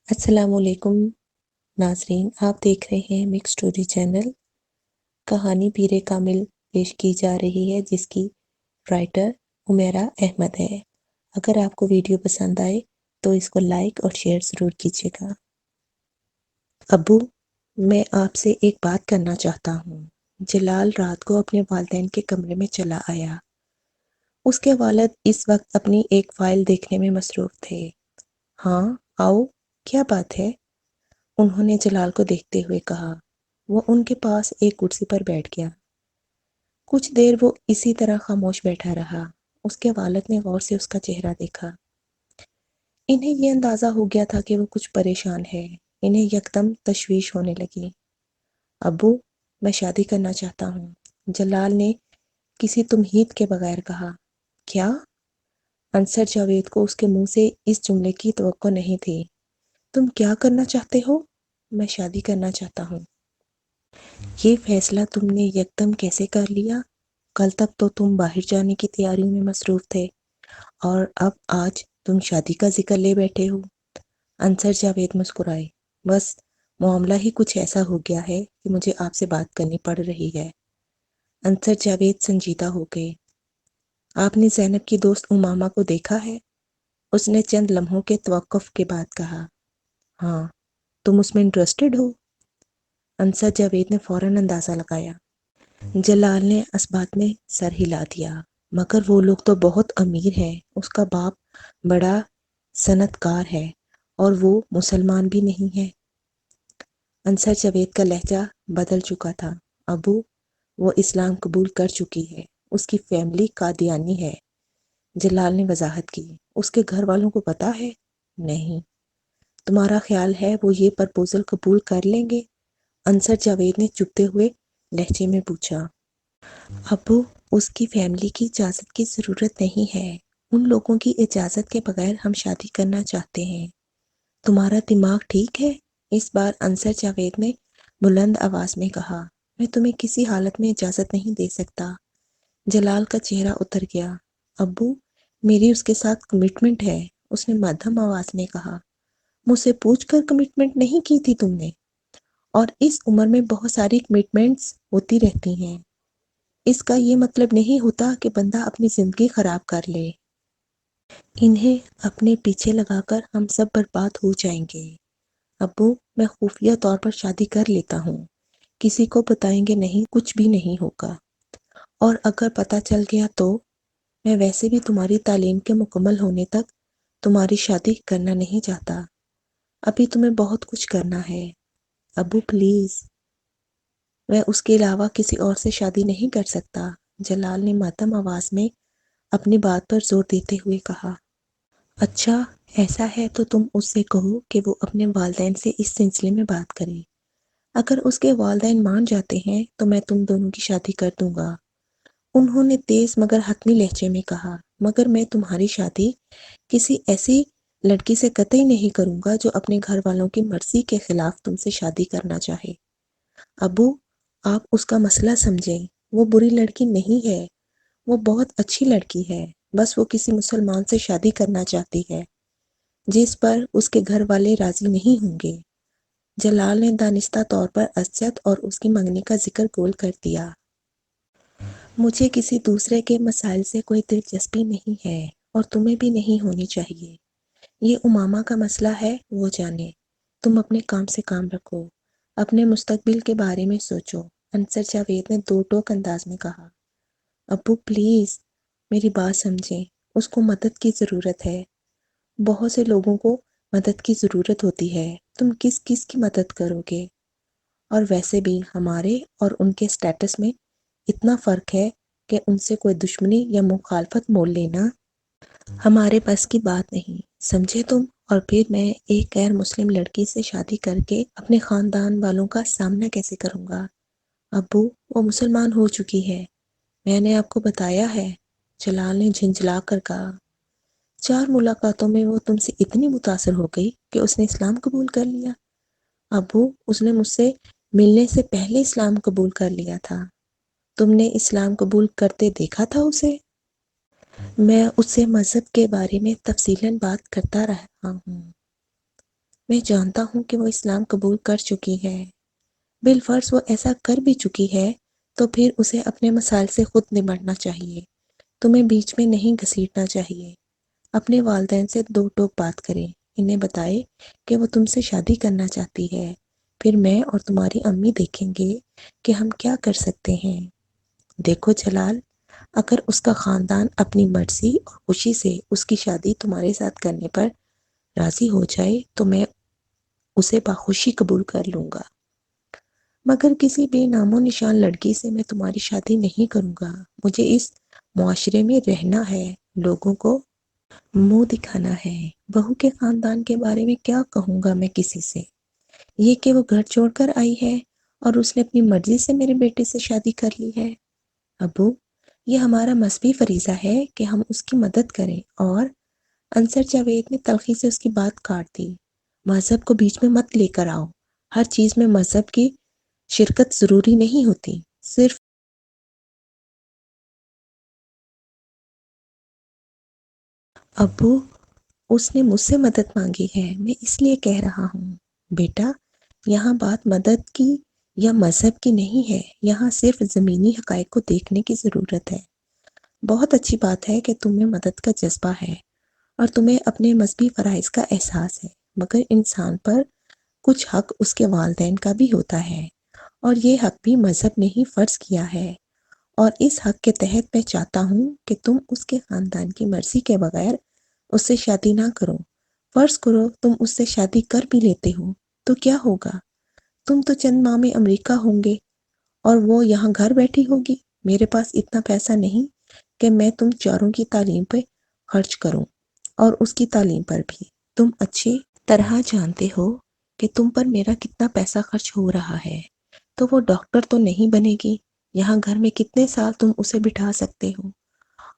السلام علیکم ناظرین، آپ دیکھ رہے ہیں مکس سٹوری چینل۔ کہانی پیر کامل پیش کی جا رہی ہے، جس کی رائٹر عمیرہ احمد ہے۔ اگر آپ کو ویڈیو پسند آئے تو اس کو لائک اور شیئر ضرور کیجیے گا۔ ابو، میں آپ سے ایک بات کرنا چاہتا ہوں۔ جلال رات کو اپنے والدین کے کمرے میں چلا آیا۔ اس کے والد اس وقت اپنی ایک فائل دیکھنے میں مصروف تھے۔ ہاں آؤ، کیا بات ہے؟ انہوں نے جلال کو دیکھتے ہوئے کہا۔ وہ ان کے پاس ایک کرسی پر بیٹھ گیا۔ کچھ دیر وہ اسی طرح خاموش بیٹھا رہا۔ اس کے والد نے غور سے اس کا چہرہ دیکھا۔ انہیں یہ اندازہ ہو گیا تھا کہ وہ کچھ پریشان ہے۔ انہیں یکدم تشویش ہونے لگی۔ ابو، میں شادی کرنا چاہتا ہوں، جلال نے کسی تمہید کے بغیر کہا۔ کیا؟ انصر جاوید کو اس کے منہ سے اس جملے کی توقع نہیں تھی۔ تم کیا کرنا چاہتے ہو؟ میں شادی کرنا چاہتا ہوں۔ یہ فیصلہ تم نے یکدم کیسے کر لیا؟ کل تک تو تم باہر جانے کی تیاریوں میں مصروف تھے، اور اب آج تم شادی کا ذکر لے بیٹھے ہو۔ انصر جاوید مسکرائے۔ بس معاملہ ہی کچھ ایسا ہو گیا ہے کہ مجھے آپ سے بات کرنی پڑ رہی ہے۔ انصر جاوید سنجیدہ ہو گئے۔ آپ نے زینب کی دوست امامہ کو دیکھا ہے؟ اس نے چند لمحوں کے توقف کے بعد کہا۔ ہاں، تم اس میں انٹرسٹڈ ہو؟ انصر جاوید نے فوراً اندازہ لگایا۔ جلال نے اسبات میں سر ہلا دیا۔ مگر وہ لوگ تو بہت امیر ہیں۔ اس کا باپ بڑا صنعت کار ہے، اور وہ مسلمان بھی نہیں ہے۔ انصر جاوید کا لہجہ بدل چکا تھا۔ ابو، وہ اسلام قبول کر چکی ہے۔ اس کی فیملی قادیانی ہے۔ جلال نے وضاحت کی۔ اس کے گھر والوں کو پتہ ہے؟ نہیں۔ تمہارا خیال ہے وہ یہ پرپوزل قبول کر لیں گے؟ انصر جاوید نے چپتے ہوئے لہجے میں پوچھا۔ ابو، اس کی فیملی کی اجازت کی ضرورت نہیں ہے۔ ان لوگوں کی اجازت کے بغیر ہم شادی کرنا چاہتے ہیں۔ تمہارا دماغ ٹھیک ہے؟ اس بار انصر جاوید نے بلند آواز میں کہا۔ میں تمہیں کسی حالت میں اجازت نہیں دے سکتا۔ جلال کا چہرہ اتر گیا۔ ابو، میری اس کے ساتھ کمٹمنٹ ہے، اس نے مدھم آواز میں کہا۔ مجھ سے پوچھ کر کمٹمنٹ نہیں کی تھی تم نے؟ اور اس عمر میں بہت ساری کمٹمنٹس ہوتی رہتی ہیں۔ اس کا یہ مطلب نہیں ہوتا کہ بندہ اپنی زندگی خراب کر لے۔ انہیں اپنے پیچھے لگا کر ہم سب برباد ہو جائیں گے۔ ابو، میں خفیہ طور پر شادی کر لیتا ہوں۔ کسی کو بتائیں گے نہیں، کچھ بھی نہیں ہوگا۔ اور اگر پتہ چل گیا تو؟ میں ویسے بھی تمہاری تعلیم کے مکمل ہونے تک تمہاری شادی کرنا نہیں چاہتا۔ ابھی تمہیں بہت کچھ کرنا ہے۔ ابو پلیز۔ میں اس کے علاوہ کسی اور سے شادی نہیں کر سکتا، جلال نے ماتم آواز میں اپنی بات پر زور دیتے ہوئے کہا۔ اچھا، ایسا ہے تو تم اس سے کہو کہ وہ اپنے والدین سے اس سلسلے میں بات کرے۔ اگر اس کے والدین مان جاتے ہیں تو میں تم دونوں کی شادی کر دوں گا۔ انہوں نے تیز مگر حتمی لہجے میں کہا۔ مگر میں تمہاری شادی کسی ایسی لڑکی سے قطعی نہیں کروں گا جو اپنے گھر والوں کی مرضی کے خلاف تم سے شادی کرنا چاہے۔ ابو، آپ اس کا مسئلہ سمجھیں۔ وہ بری لڑکی نہیں ہے، وہ بہت اچھی لڑکی ہے۔ بس وہ کسی مسلمان سے شادی کرنا چاہتی ہے، جس پر اس کے گھر والے راضی نہیں ہوں گے۔ جلال نے دانستہ طور پر اسجد اور اس کی منگنی کا ذکر گول کر دیا۔ مجھے کسی دوسرے کے مسائل سے کوئی دلچسپی نہیں ہے، اور تمہیں بھی نہیں ہونی چاہیے۔ یہ امامہ کا مسئلہ ہے، وہ جانے۔ تم اپنے کام سے کام رکھو، اپنے مستقبل کے بارے میں سوچو، انصر جاوید نے دو ٹوک انداز میں کہا۔ ابو پلیز، میری بات سمجھیں، اس کو مدد کی ضرورت ہے۔ بہت سے لوگوں کو مدد کی ضرورت ہوتی ہے، تم کس کس کی مدد کرو گے؟ اور ویسے بھی ہمارے اور ان کے سٹیٹس میں اتنا فرق ہے کہ ان سے کوئی دشمنی یا مخالفت مول لینا ہمارے بس کی بات نہیں، سمجھے تم؟ اور پھر میں ایک غیر مسلم لڑکی سے شادی کر کے اپنے خاندان والوں کا سامنا کیسے کروں گا؟ ابو، وہ مسلمان ہو چکی ہے، میں نے آپ کو بتایا ہے، جلال نے جھنجھلا کر کہا۔ 4 ملاقاتوں میں وہ تم سے اتنی متاثر ہو گئی کہ اس نے اسلام قبول کر لیا؟ ابو، اس نے مجھ سے ملنے سے پہلے اسلام قبول کر لیا تھا۔ تم نے اسلام قبول کرتے دیکھا تھا اسے؟ میں اس سے مذہب کے بارے میں تفصیلاً بات کرتا رہا ہوں۔ میں جانتا ہوں کہ وہ اسلام قبول کر چکی ہے، بالفرض وہ ایسا کر بھی چکی ہے تو پھر اسے اپنے مسائل سے خود نمٹنا چاہیے، تمہیں بیچ میں نہیں گھسیٹنا چاہیے۔ اپنے والدین سے دو ٹوک بات کریں، انہیں بتائے کہ وہ تم سے شادی کرنا چاہتی ہے، پھر میں اور تمہاری امی دیکھیں گے کہ ہم کیا کر سکتے ہیں۔ دیکھو جلال، اگر اس کا خاندان اپنی مرضی اور خوشی سے اس کی شادی تمہارے ساتھ کرنے پر راضی ہو جائے تو میں اسے بخوشی قبول کر لوں گا، مگر کسی بے نام و نشان لڑکی سے میں تمہاری شادی نہیں کروں گا۔ مجھے اس معاشرے میں رہنا ہے، لوگوں کو منہ دکھانا ہے۔ بہو کے خاندان کے بارے میں کیا کہوں گا میں کسی سے؟ یہ کہ وہ گھر چھوڑ کر آئی ہے اور اس نے اپنی مرضی سے میرے بیٹے سے شادی کر لی ہے۔ ابو، یہ ہمارا مذہبی فریضہ ہے کہ ہم اس کی مدد کریں۔ اور انصر جاوید نے تلخی سے اس کی بات کاٹ دی۔ مذہب کو بیچ میں مت لے کر آؤ، ہر چیز میں مذہب کی شرکت ضروری نہیں ہوتی، صرف ابو، اس نے مجھ سے مدد مانگی ہے، میں اس لیے کہہ رہا ہوں۔ بیٹا، یہاں بات مدد کی یا مذہب کی نہیں ہے، یہاں صرف زمینی حقائق کو دیکھنے کی ضرورت ہے۔ بہت اچھی بات ہے کہ تمہیں مدد کا جذبہ ہے اور تمہیں اپنے مذہبی فرائض کا احساس ہے، مگر انسان پر کچھ حق اس کے والدین کا بھی ہوتا ہے، اور یہ حق بھی مذہب نے ہی فرض کیا ہے، اور اس حق کے تحت میں چاہتا ہوں کہ تم اس کے خاندان کی مرضی کے بغیر اس سے شادی نہ کرو۔ فرض کرو تم اس سے شادی کر بھی لیتے ہو تو کیا ہوگا؟ تم تو چند ماہ میں امریکہ ہوں گے اور وہ یہاں گھر بیٹھی ہوگی۔ میرے پاس اتنا پیسہ نہیں کہ میں تم چاروں کی تعلیم پہ خرچ کروں، اور اس کی تعلیم پر بھی۔ تم اچھی طرح جانتے ہو کہ تم پر میرا کتنا پیسہ خرچ ہو رہا ہے، تو وہ ڈاکٹر تو نہیں بنے گی۔ یہاں گھر میں کتنے سال تم اسے بٹھا سکتے ہو؟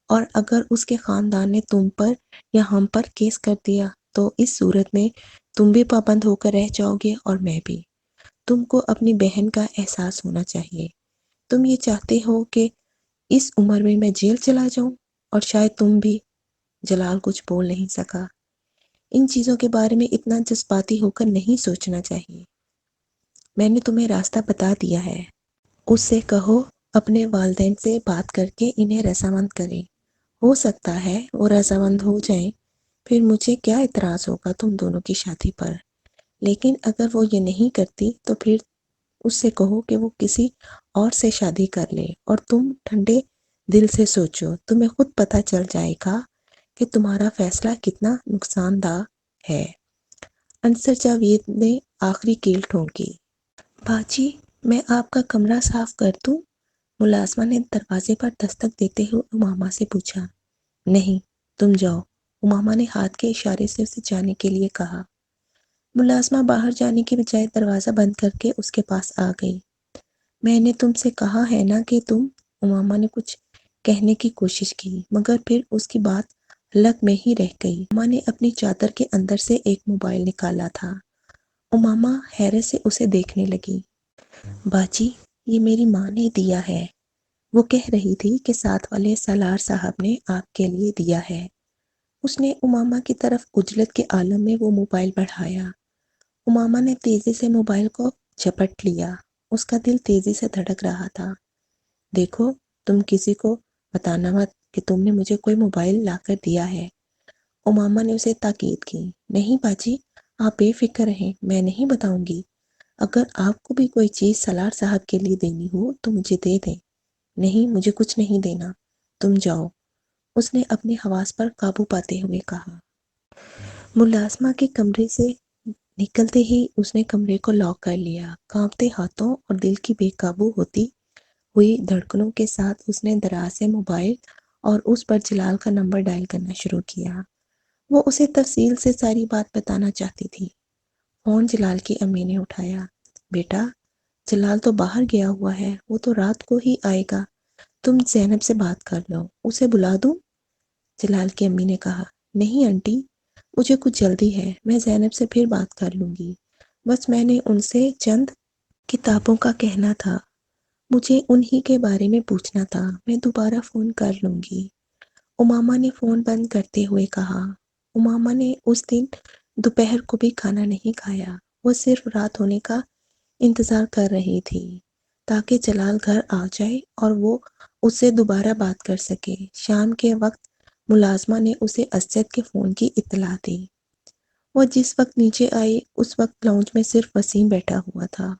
اور اگر اس کے خاندان نے تم پر یا ہم پر کیس کر دیا تو اس صورت میں تم بھی پابند ہو کر رہ جاؤ گے اور میں بھی۔ تم کو اپنی بہن کا احساس ہونا چاہیے۔ تم یہ چاہتے ہو کہ اس عمر میں میں جیل چلا جاؤں، اور شاید تم بھی۔ جلال کچھ بول نہیں سکا۔ ان چیزوں کے بارے میں اتنا جذباتی ہو کر نہیں سوچنا چاہیے۔ میں نے تمہیں راستہ بتا دیا ہے، اس سے کہو اپنے والدین سے بات کر کے انہیں رضامند کریں۔ ہو سکتا ہے وہ رضامند ہو جائیں، پھر مجھے کیا اعتراض ہوگا تم دونوں کی شادی پر، لیکن اگر وہ یہ نہیں کرتی تو پھر اس سے کہو کہ وہ کسی اور سے شادی کر لے، اور تم ٹھنڈے دل سے سوچو، تمہیں خود پتہ چل جائے گا کہ تمہارا فیصلہ کتنا نقصان دہ ہے۔ انصر جاوید نے آخری کیل ٹھونکی۔ باجی، میں آپ کا کمرہ صاف کر دوں؟ ملازمہ نے دروازے پر دستک دیتے ہوئے امامہ سے پوچھا۔ نہیں، تم جاؤ، امامہ نے ہاتھ کے اشارے سے اسے جانے کے لیے کہا۔ ملازمہ باہر جانے کے بجائے دروازہ بند کر کے اس کے پاس آ گئی۔ میں نے تم سے کہا ہے نا کہ تم۔ امامہ نے کچھ کہنے کی کوشش کی، مگر پھر اس کی بات حلق میں ہی رہ گئی۔ امامہ نے اپنی چادر کے اندر سے ایک موبائل نکالا تھا۔ امامہ حیرت سے اسے دیکھنے لگی۔ باجی، یہ میری ماں نے دیا ہے، وہ کہہ رہی تھی کہ ساتھ والے سالار صاحب نے آپ کے لیے دیا ہے۔ اس نے امامہ کی طرف عجلت کے عالم میں وہ موبائل بڑھایا۔ امامہ نے تیزی سے موبائل کو جھپٹ لیا، اس کا دل تیزی سے دھڑک رہا تھا۔ دیکھو، تم کسی کو بتانا مت کہ تم نے مجھے کوئی موبائل لا کر دیا ہے، امامہ نے اسے تاکید کی۔ نہیں باجی، آپ بے فکر رہیں، میں نہیں بتاؤں گی۔ اگر آپ کو بھی کوئی چیز سالار صاحب کے لیے دینی ہو تو مجھے دے دیں۔ نہیں، مجھے کچھ نہیں دینا، تم جاؤ، اس نے اپنے حواس پر قابو پاتے ہوئے کہا۔ ملازمہ کے کمرے سے نکلتے ہی اس نے کمرے کو لاک کر لیا۔ کانپتے ہاتھوں اور دل کی بے قابو ہوتی ہوئی دھڑکنوں کے ساتھ اس نے دراز سے موبائل اور اس پر جلال کا نمبر ڈائل کرنا شروع کیا۔ وہ اسے تفصیل سے ساری بات بتانا چاہتی تھی۔ فون جلال کی امی نے اٹھایا۔ بیٹا، جلال تو باہر گیا ہوا ہے، وہ تو رات کو ہی آئے گا، تم زینب سے بات کر لو، اسے بلا دوں؟ جلال کی امی نے کہا۔ نہیں آنٹی، مجھے کچھ جلدی ہے، میں زینب سے پھر بات کر لوں گی، بس میں نے ان سے چند کتابوں کا کہنا تھا، مجھے انہی کے بارے میں پوچھنا تھا، میں دوبارہ فون کر لوں گی، امامہ نے فون بند کرتے ہوئے کہا۔ امامہ نے اس دن دوپہر کو بھی کھانا نہیں کھایا۔ وہ صرف رات ہونے کا انتظار کر رہی تھی تاکہ جلال گھر آ جائے اور وہ اس سے دوبارہ بات کر سکے۔ شام کے وقت ملازمہ نے اسے اسجد کے فون کی اطلاع دی۔ وہ جس وقت نیچے آئی اس وقت لاؤنج میں صرف وسیم بیٹھا ہوا تھا۔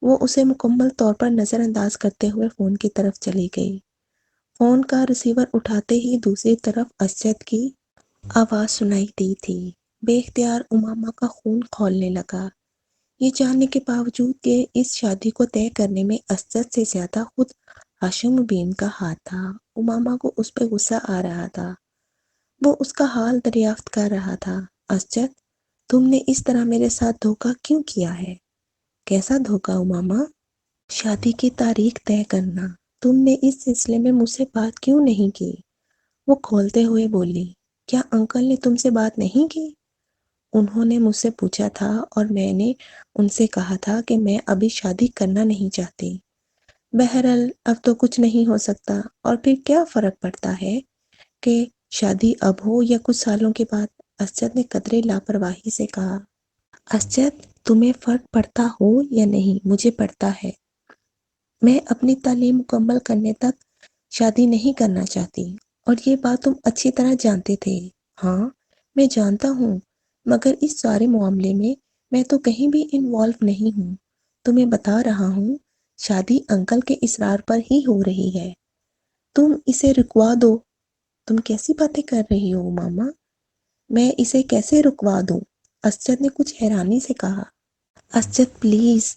وہ اسے مکمل طور پر نظر انداز کرتے ہوئے فون کی طرف چلی گئی۔ فون کا ریسیور اٹھاتے ہی دوسری طرف اسجد کی آواز سنائی دی تھی۔ بے اختیار امامہ کا خون کھولنے لگا، یہ جاننے کے باوجود کہ اس شادی کو طے کرنے میں اسجد سے زیادہ خود ہاشم مبین کا ہاتھ تھا۔ امامہ کو اس پہ غصہ آ رہا تھا۔ وہ اس کا حال دریافت کر رہا تھا۔ اسجد، تم نے اس طرح میرے ساتھ دھوکہ کیوں کیا ہے؟ کیسا دھوکہ امامہ؟ شادی کی تاریخ طے کرنا۔ تم نے اس سلسلے میں مجھ سے بات کیوں نہیں کی؟ وہ کھولتے ہوئے بولی، کیا انکل نے تم سے بات نہیں کی؟ انہوں نے مجھ سے پوچھا تھا اور میں نے ان سے کہا تھا کہ میں ابھی شادی کرنا نہیں چاہتی۔ بہرحال اب تو کچھ نہیں ہو سکتا، اور پھر کیا فرق پڑتا ہے کہ شادی اب ہو یا کچھ سالوں کے بعد؟ اسجد نے قدرے لاپرواہی سے کہا۔ اسجد، تمہیں فرق پڑتا ہو یا نہیں، مجھے پڑتا ہے۔ میں اپنی تعلیم مکمل کرنے تک شادی نہیں کرنا چاہتی، اور یہ بات تم اچھی طرح جانتے تھے۔ ہاں میں جانتا ہوں، مگر اس سارے معاملے میں تو کہیں بھی انوالو نہیں ہوں۔ تمہیں بتا رہا ہوں، شادی انکل کے اصرار پر ہی ہو رہی ہے۔ تم اسے رکوا دو۔ تم کیسی باتیں کر رہی ہو ماما؟ میں اسے کیسے رکوا دوں؟ اسجد نے کچھ حیرانی سے کہا۔ اسجد پلیز،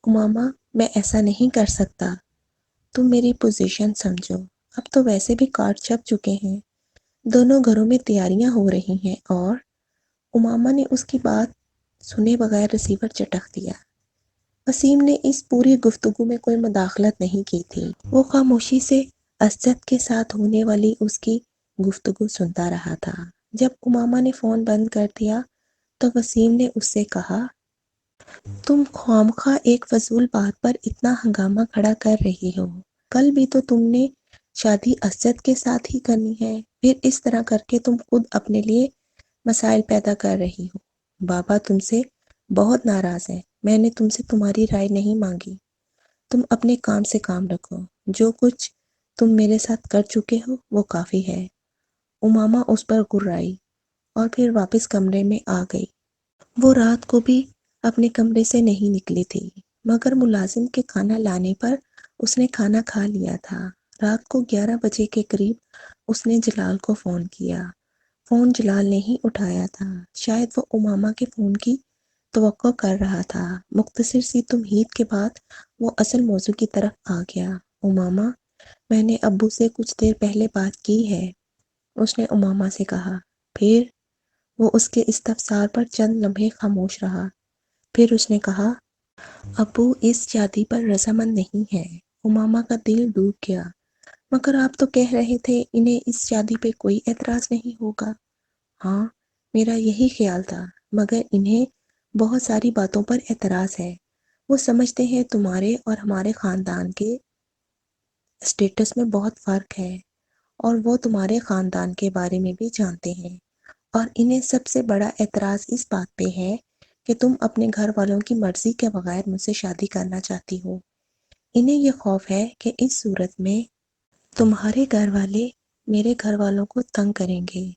ماما میں ایسا نہیں کر سکتا۔ تم میری پوزیشن سمجھو، اب تو ویسے بھی کارڈ چھپ چکے ہیں، دونوں گھروں میں تیاریاں ہو رہی ہیں، اور امامہ نے اس کی بات سنے بغیر ریسیور چٹک دیا۔ وسیم نے اس پوری گفتگو میں کوئی مداخلت نہیں کی تھی۔ وہ خاموشی سے اسجد کے ساتھ ہونے والی اس کی گفتگو سنتا رہا تھا۔ جب امامہ نے فون بند کر دیا تو وسیم نے اس سے کہا، تم خوامخواہ ایک فضول بات پر اتنا ہنگامہ کھڑا کر رہی ہو۔ کل بھی تو تم نے شادی اسجد کے ساتھ ہی کرنی ہے، پھر اس طرح کر کے تم خود اپنے لیے مسائل پیدا کر رہی ہو۔ بابا تم سے بہت ناراض ہیں، میں نے تم سے تمہاری رائے نہیں مانگی۔ تم اپنے کام سے کام رکھو، جو کچھ تم میرے ساتھ کر چکے ہو وہ کافی ہے۔ امامہ اس پر گررائی اور پھر واپس کمرے میں آ گئی۔ وہ رات کو بھی اپنے کمرے سے نہیں نکلی تھی، مگر ملازم کے کھانا لانے پر اس نے کھانا کھا لیا تھا۔ رات کو 11 بجے کے قریب اس نے جلال کو فون کیا۔ فون جلال نے ہی اٹھایا تھا، شاید وہ امامہ کے فون کی توقع کر رہا تھا۔ مختصر سی تمہید کے بعد وہ اصل موضوع کی طرف آ گیا۔ امامہ، میں نے ابو سے کچھ دیر پہلے بات کی ہے، اس نے امامہ سے کہا۔ پھر؟ وہ اس کے استفسار پر چند لمحے خاموش رہا، پھر اس نے کہا، ابو اس شادی پر رضامند نہیں ہے۔ امامہ کا دل ڈوب گیا۔ مگر آپ تو کہہ رہے تھے انہیں اس شادی پہ کوئی اعتراض نہیں ہوگا۔ ہاں میرا یہی خیال تھا، مگر انہیں بہت ساری باتوں پر اعتراض ہے۔ وہ سمجھتے ہیں تمہارے اور ہمارے خاندان کے اسٹیٹس میں بہت فرق ہے، اور وہ تمہارے خاندان کے بارے میں بھی جانتے ہیں، اور انہیں سب سے بڑا اعتراض اس بات پہ ہے کہ تم اپنے گھر والوں کی مرضی کے بغیر مجھ سے شادی کرنا چاہتی ہو۔ انہیں یہ خوف ہے کہ اس صورت میں تمہارے گھر والے میرے گھر والوں کو تنگ کریں گے۔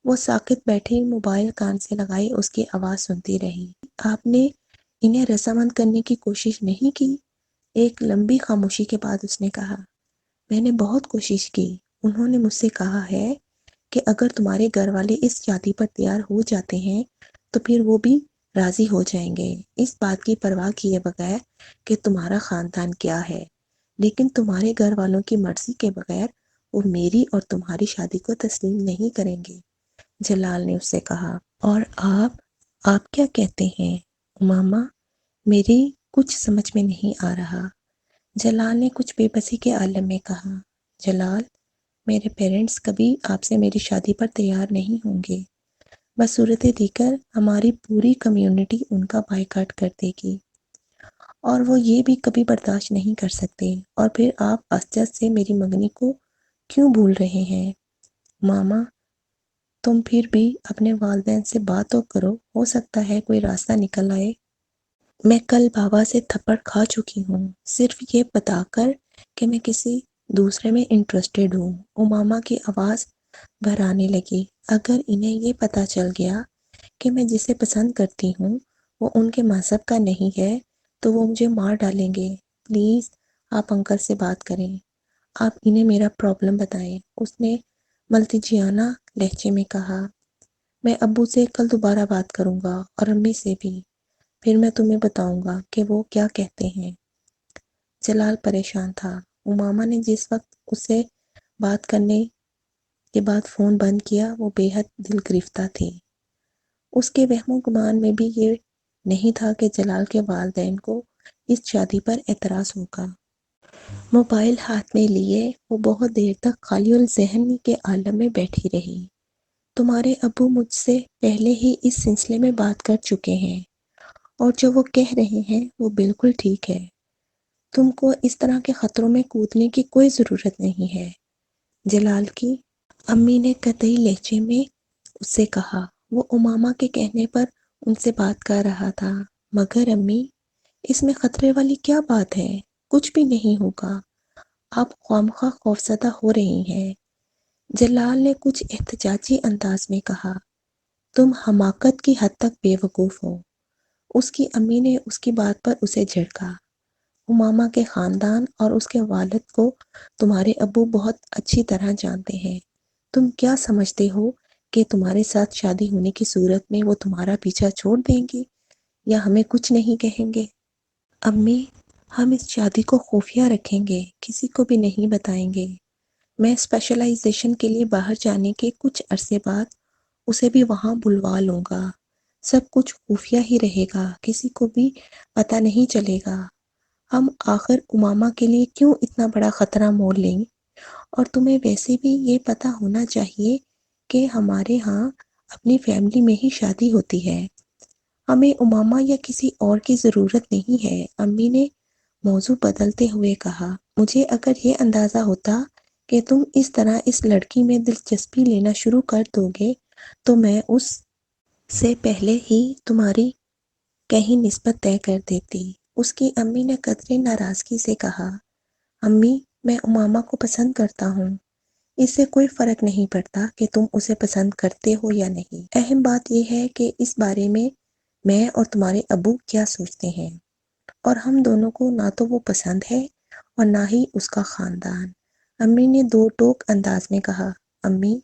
وہ ساکت بیٹھی موبائل کان سے لگائی اس کی آواز سنتی رہی۔ آپ نے انہیں رضامند کرنے کی کوشش نہیں کی؟ ایک لمبی خاموشی کے بعد اس نے کہا، میں نے بہت کوشش کی۔ انہوں نے مجھ سے کہا ہے کہ اگر تمہارے گھر والے اس شادی پر تیار ہو جاتے ہیں تو پھر وہ بھی راضی ہو جائیں گے، اس بات کی پرواہ کیے بغیر کہ تمہارا خاندان کیا ہے، لیکن تمہارے گھر والوں کی مرضی کے بغیر وہ میری اور تمہاری شادی کو تسلیم نہیں کریں گے، جلال نے اس سے کہا۔ اور آپ کیا کہتے ہیں ماما؟ میری کچھ سمجھ میں نہیں آ رہا، جلال نے کچھ بے بسی کے عالم میں کہا۔ جلال، میرے پیرنٹس کبھی آپ سے میری شادی پر تیار نہیں ہوں گے، بصورت دیگر ہماری پوری کمیونٹی ان کا بائیکاٹ کر دے گی، اور وہ یہ بھی کبھی برداشت نہیں کر سکتے۔ اور پھر آپ اسجد سے میری منگنی کو کیوں بھول رہے ہیں ماما؟ تم پھر بھی اپنے والدین سے بات تو کرو، ہو سکتا ہے کوئی راستہ نکل آئے۔ میں کل بابا سے تھپڑ کھا چکی ہوں، صرف یہ بتا کر کہ میں کسی دوسرے میں انٹرسٹڈ ہوں۔ اماما کی آواز بھرانے لگی۔ اگر انہیں یہ پتہ چل گیا کہ میں جسے پسند کرتی ہوں وہ ان کے مذہب کا نہیں ہے تو وہ مجھے مار ڈالیں گے۔ پلیز آپ انکل سے بات کریں، آپ انہیں میرا پرابلم بتائیں، اس نے ملتجیانہ لہجے میں کہا۔ میں ابو سے کل دوبارہ بات کروں گا اور امی سے بھی، پھر میں تمہیں بتاؤں گا کہ وہ کیا کہتے ہیں۔ جلال پریشان تھا۔ اماما نے جس وقت اسے بات کرنے کے بعد فون بند کیا وہ بے حد دل گرفتہ تھی۔ اس کے وہم و گمان میں بھی یہ نہیں تھا کہ جلال کے والدین کو اس شادی پر اعتراض ہوگا۔ موبائل ہاتھ میں لیے وہ بہت دیر تک خالی الذہن کے عالم میں بیٹھی رہی۔ تمہارے ابو مجھ سے پہلے ہی اس سلسلے میں بات کر چکے ہیں اور جو وہ کہہ رہے ہیں وہ بالکل ٹھیک ہے۔ تم کو اس طرح کے خطروں میں کودنے کی کوئی ضرورت نہیں ہے، جلال کی امی نے قطعی لہجے میں اس سے کہا۔ وہ اماما کے کہنے پر ان سے بات کر رہا تھا۔ مگر امی، اس میں خطرے والی کیا بات ہے؟ کچھ بھی نہیں ہوگا، آپ خوامخواہ خوفزدہ ہو رہی ہیں، جلال نے کچھ احتجاجی انداز میں کہا۔ تم حماقت کی حد تک بے وقوف ہو۔ اس کی امی نے اس کی بات پر اسے جھڑکا۔ اماما کے خاندان اور اس کے والد کو تمہارے ابو بہت اچھی طرح جانتے ہیں۔ تم کیا سمجھتے ہو کہ تمہارے ساتھ شادی ہونے کی صورت میں وہ تمہارا پیچھا چھوڑ دیں گے یا ہمیں کچھ نہیں کہیں گے؟ امی، ہم اس شادی کو خفیہ رکھیں گے، کسی کو بھی نہیں بتائیں گے۔ میں اسپیشلائزیشن کے لیے باہر جانے کے کچھ عرصے بعد اسے بھی وہاں بلوا لوں گا۔ سب کچھ خفیہ ہی رہے گا، کسی کو بھی پتہ نہیں چلے گا۔ ہم آخر اماما کے لیے کیوں اتنا بڑا خطرہ مول لیں؟ اور تمہیں ویسے بھی یہ پتہ ہونا چاہیے کہ ہمارے ہاں اپنی فیملی میں ہی شادی ہوتی ہے، ہمیں اماما یا کسی اور کی ضرورت نہیں ہے۔ امی نے موضوع بدلتے ہوئے کہا۔ مجھے اگر یہ اندازہ ہوتا کہ تم اس طرح اس لڑکی میں دلچسپی لینا شروع کر دو گے تو میں اس سے پہلے ہی تمہاری کہیں نسبت طے کر دیتی۔ اس کی امی نے قدرے ناراضگی سے کہا۔ امی، میں اماما کو پسند کرتا ہوں، اس سے کوئی فرق نہیں پڑتا کہ تم اسے پسند کرتے ہو یا نہیں۔ اہم بات یہ ہے کہ اس بارے میں اور تمہارے ابو کیا سوچتے ہیں، اور ہم دونوں کو نہ تو وہ پسند ہے اور نہ ہی اس کا خاندان۔ امی نے دو ٹوک انداز میں کہا۔ امی،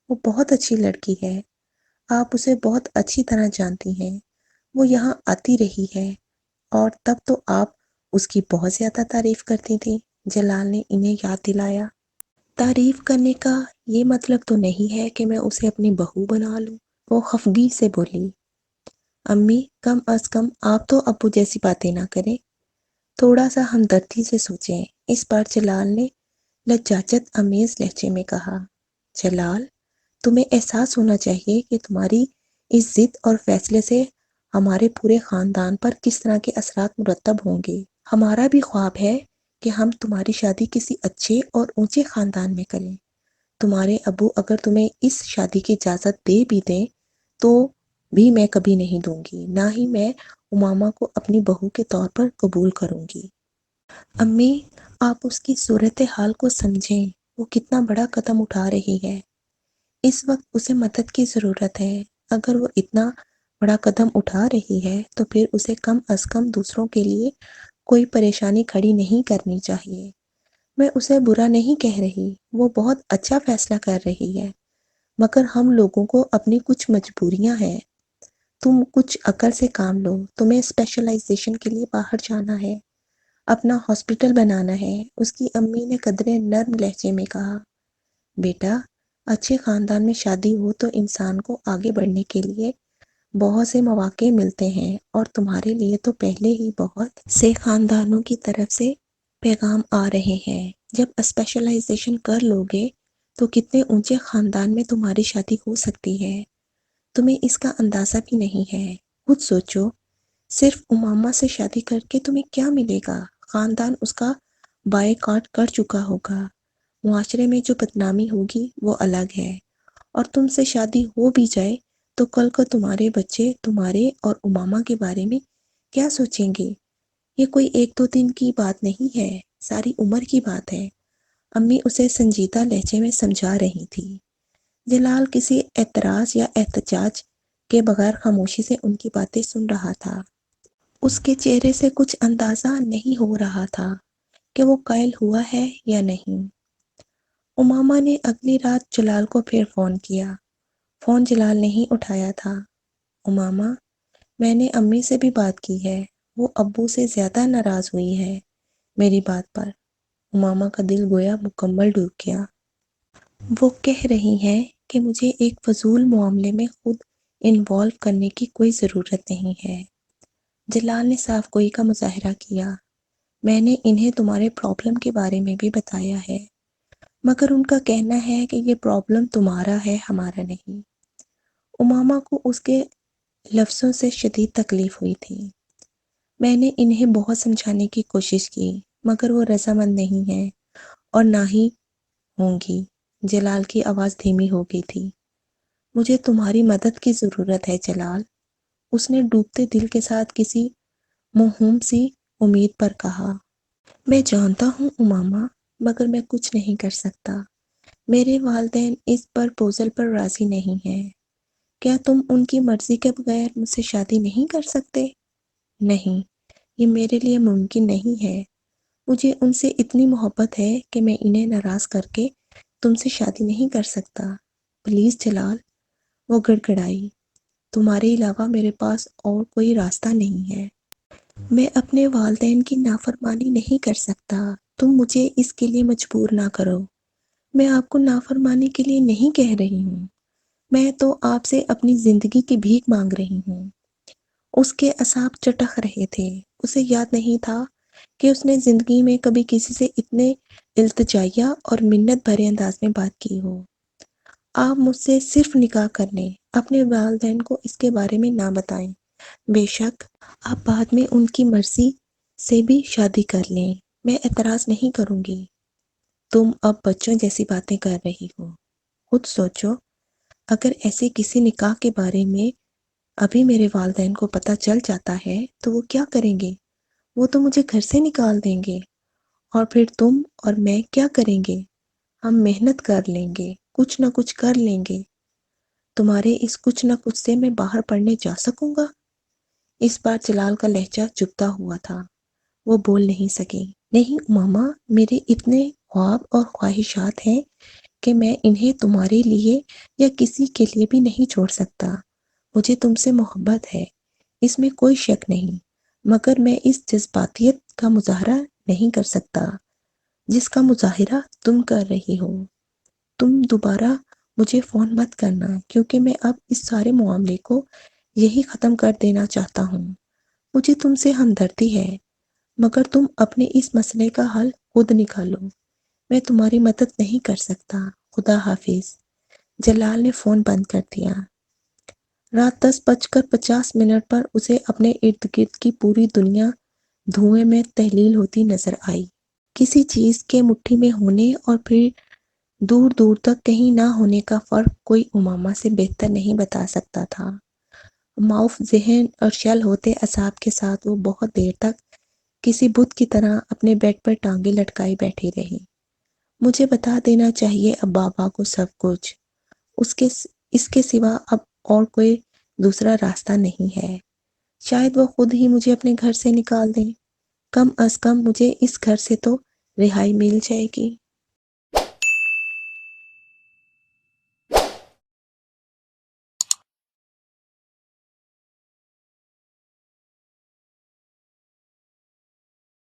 وہ بہت اچھی لڑکی ہے، آپ اسے بہت اچھی طرح جانتی ہیں، وہ یہاں آتی رہی ہے اور تب تو آپ اس کی بہت زیادہ تعریف کرتی تھی، جلال نے انہیں یاد دلایا۔ تعریف کرنے کا یہ مطلب تو نہیں ہے کہ میں اسے اپنی بہو بنا لوں، وہ خفگی سے بولی۔ امی، کم از کم آپ تو ابو جیسی باتیں نہ کریں، تھوڑا سا ہمدردی سے سوچیں، اس بار جلال نے لجاجت امیز لہجے میں کہا۔ جلال، تمہیں احساس ہونا چاہیے کہ تمہاری اس ضد اور فیصلے سے ہمارے پورے خاندان پر کس طرح کے اثرات مرتب ہوں گے۔ ہمارا بھی خواب ہے کہ ہم تمہاری شادی کسی اچھے اور اونچے خاندان میں کریں۔ تمہارے ابو اگر تمہیں اس شادی کی اجازت دے بھی دیں تو بھی میں کبھی نہیں دوں گی، نہ ہی میں اماما کو اپنی بہو کے طور پر قبول کروں گی۔ امی، آپ اس کی صورتحال کو سمجھیں، وہ کتنا بڑا قدم اٹھا رہی ہے، اس وقت اسے مدد کی ضرورت ہے۔ اگر وہ اتنا بڑا قدم اٹھا رہی ہے تو پھر اسے کم از کم دوسروں کے لیے کوئی پریشانی کھڑی نہیں کرنی چاہیے۔ میں اسے برا نہیں کہہ رہی، وہ بہت اچھا فیصلہ کر رہی ہے، مگر ہم لوگوں کو اپنی کچھ مجبوریاں ہیں۔ تم کچھ عقل سے کام لو، تمہیں اسپیشلائزیشن کے لیے باہر جانا ہے، اپنا ہاسپٹل بنانا ہے، اس کی امی نے قدرے نرم لہجے میں کہا۔ بیٹا، اچھے خاندان میں شادی ہو تو انسان کو آگے بڑھنے کے لیے بہت سے مواقع ملتے ہیں، اور تمہارے لیے تو پہلے ہی بہت سے خاندانوں کی طرف سے پیغام آ رہے ہیں۔ جب اسپیشلائزیشن کر لو گے تو کتنے اونچے خاندان میں تمہاری شادی ہو سکتی ہے، تمہیں اس کا اندازہ بھی نہیں ہے۔ خود سوچو، صرف اماما سے شادی کر کے تمہیں کیا ملے گا؟ خاندان اس کا بائیکاٹ کر چکا ہوگا، معاشرے میں جو بدنامی ہوگی وہ الگ ہے، اور تم سے شادی ہو بھی جائے تو کل کو تمہارے بچے تمہارے اور امامہ کے بارے میں کیا سوچیں گے؟ یہ کوئی ایک دو دن کی بات نہیں ہے، ساری عمر کی بات ہے۔ امی اسے سنجیدہ لہجے میں سمجھا رہی تھی۔ جلال کسی اعتراض یا احتجاج کے بغیر خاموشی سے ان کی باتیں سن رہا تھا۔ اس کے چہرے سے کچھ اندازہ نہیں ہو رہا تھا کہ وہ قائل ہوا ہے یا نہیں۔ امامہ نے اگلی رات جلال کو پھر فون کیا۔ فون جلال نہیں اٹھایا تھا۔ امامہ، میں نے امی سے بھی بات کی ہے، وہ ابو سے زیادہ ناراض ہوئی ہے میری بات پر۔ امامہ کا دل گویا مکمل ڈوب گیا۔ وہ کہہ رہی ہیں کہ مجھے ایک فضول معاملے میں خود انوالو کرنے کی کوئی ضرورت نہیں ہے۔ جلال نے صاف گوئی کا مظاہرہ کیا۔ میں نے انہیں تمہارے پرابلم کے بارے میں بھی بتایا ہے، مگر ان کا کہنا ہے کہ یہ پرابلم تمہارا ہے، ہمارا نہیں۔ امامہ کو اس کے لفظوں سے شدید تکلیف ہوئی تھی۔ میں نے انہیں بہت سمجھانے کی کوشش کی، مگر وہ رضامند نہیں ہیں اور نہ ہی ہوں گی۔ جلال کی آواز دھیمی ہو گئی تھی۔ مجھے تمہاری مدد کی ضرورت ہے جلال، اس نے ڈوبتے دل کے ساتھ کسی موہوم سی امید پر کہا۔ میں جانتا ہوں امامہ، مگر میں کچھ نہیں کر سکتا۔ میرے والدین اس پرپوزل پر راضی نہیں ہیں۔ کیا تم ان کی مرضی کے بغیر مجھ سے شادی نہیں کر سکتے؟ نہیں، یہ میرے لیے ممکن نہیں ہے۔ مجھے ان سے اتنی محبت ہے کہ میں انہیں ناراض کر کے تم سے شادی نہیں کر سکتا۔ پلیز جلال، وہ گڑگڑائی، تمہارے علاوہ میرے پاس اور کوئی راستہ نہیں ہے۔ میں اپنے والدین کی نافرمانی نہیں کر سکتا، تم مجھے اس کے لیے مجبور نہ کرو۔ میں آپ کو نافرمانی کے لیے نہیں کہہ رہی ہوں، میں تو آپ سے اپنی زندگی کی بھیک مانگ رہی ہوں۔ اس کے اعصاب چٹخ رہے تھے۔ اسے یاد نہیں تھا کہ اس نے زندگی میں کبھی کسی سے اتنے التجائیہ اور منت بھرے انداز میں بات کی ہو۔ آپ مجھ سے صرف نکاح کر لیں، اپنے والدین کو اس کے بارے میں نہ بتائیں۔ بے شک آپ بعد میں ان کی مرضی سے بھی شادی کر لیں، میں اعتراض نہیں کروں گی۔ تم اب بچوں جیسی باتیں کر رہی ہو۔ خود سوچو، اگر ایسے کسی نکاح کے بارے میں ابھی میرے والدین کو پتہ چل جاتا ہے تو وہ کیا کریں گے؟ وہ تو مجھے گھر سے نکال دیں گے، اور پھر تم اور میں کیا کریں گے؟ ہم محنت کر لیں گے، کچھ نہ کچھ کر لیں گے۔ تمہارے اس کچھ نہ کچھ سے میں باہر پڑھنے جا سکوں گا؟ اس بار جلال کا لہجہ جھکتا ہوا تھا۔ وہ بول نہیں سکی۔ نہیں ماما، میرے اتنے خواب اور خواہشات ہیں کہ میں انہیں تمہارے لیے یا کسی کے لیے بھی نہیں چھوڑ سکتا۔ مجھے تم سے محبت ہے، اس میں کوئی شک نہیں، مگر میں اس جذباتیت کا مظاہرہ نہیں کر سکتا جس کا مظاہرہ تم کر رہی ہو۔ تم دوبارہ مجھے فون مت کرنا، کیونکہ میں اب اس سارے معاملے کو یہی ختم کر دینا چاہتا ہوں۔ مجھے تم سے ہمدردی ہے، مگر تم اپنے اس مسئلے کا حل خود نکالو۔ میں تمہاری مدد نہیں کر سکتا۔ خدا حافظ۔ جلال نے فون بند کر دیا۔ رات 10:50 پر اسے اپنے ارد گرد کی پوری دنیا دھوئیں میں تحلیل ہوتی نظر آئی۔ کسی چیز کے مٹھی میں ہونے اور پھر دور دور تک کہیں نہ ہونے کا فرق کوئی امامہ سے بہتر نہیں بتا سکتا تھا۔ معاف ذہن اور شل ہوتے اعصاب کے ساتھ وہ بہت دیر تک کسی بت کی طرح اپنے بیڈ پر ٹانگیں لٹکائی بیٹھی رہی۔ مجھے بتا دینا چاہیے اب بابا کو سب کچھ، اس کے سوا اب اور کوئی دوسرا راستہ نہیں ہے۔ شاید وہ خود ہی مجھے اپنے گھر سے نکال دیں، کم از کم مجھے اس گھر سے تو رہائی مل جائے گی۔